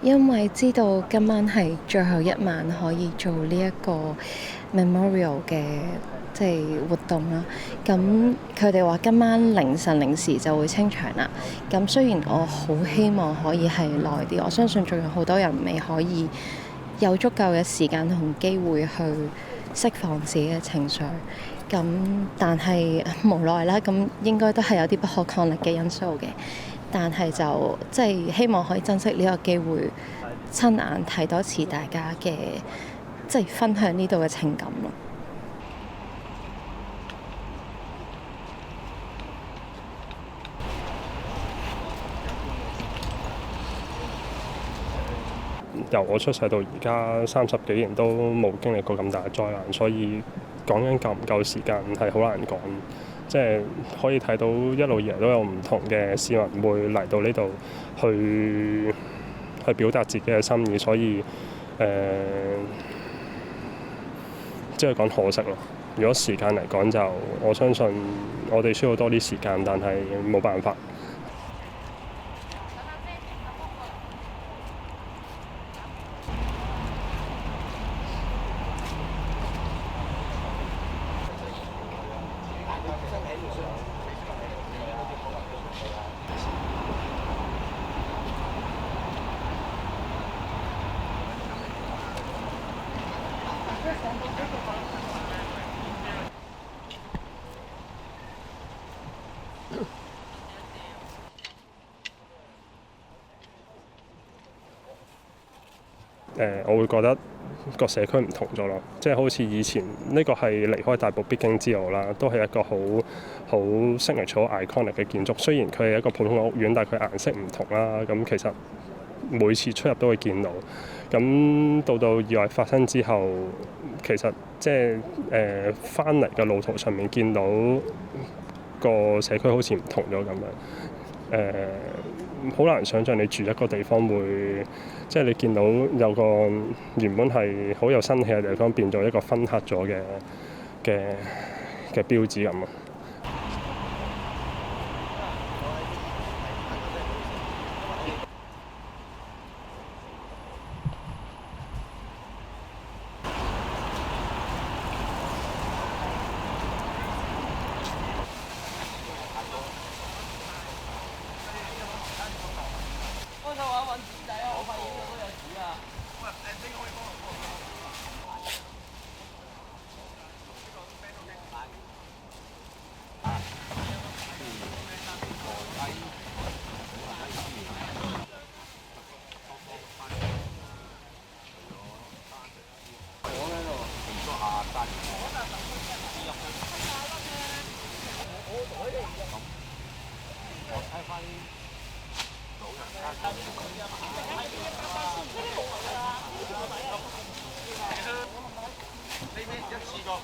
因為知道今晚係最後一晚可以做呢一個 memorial 嘅活動啦，咁佢哋話今晚凌晨零時就會清場啦。咁雖然我好希望可以係耐啲，我相信仲有好多人未可以有足夠嘅時間同機會去釋放自己嘅情緒。咁但係無奈啦，咁應該都係有啲不可抗力嘅因素嘅。但係就希望可以珍惜呢個機會，親眼睇多次大家嘅分享呢度嘅情感咯。由我出世到而家30幾年都冇經歷過咁大嘅災難，所以講緊夠唔夠時間係好難講。可以睇到一路以嚟都有唔同嘅市民會嚟到呢度去表達自己嘅心意，所以講可惜咯。如果時間嚟講就我相信我哋需要多啲時間，但係冇辦法。我會覺得個社區唔同咗咯，好似以前呢個係離開大埔必經之路啦，都係一個好 signature iconic 嘅建築。雖然佢係一個普通嘅屋苑，但係佢顏色唔同啦。咁其實每次出入都會見到。咁到意外發生之後，其實翻嚟嘅路途上面見到個社區好似唔同咗咁樣。好難想像你住一個地方會，你見到有個原本係好有生氣嘅地方變咗一個昏黑咗嘅標誌咁啊！一次過。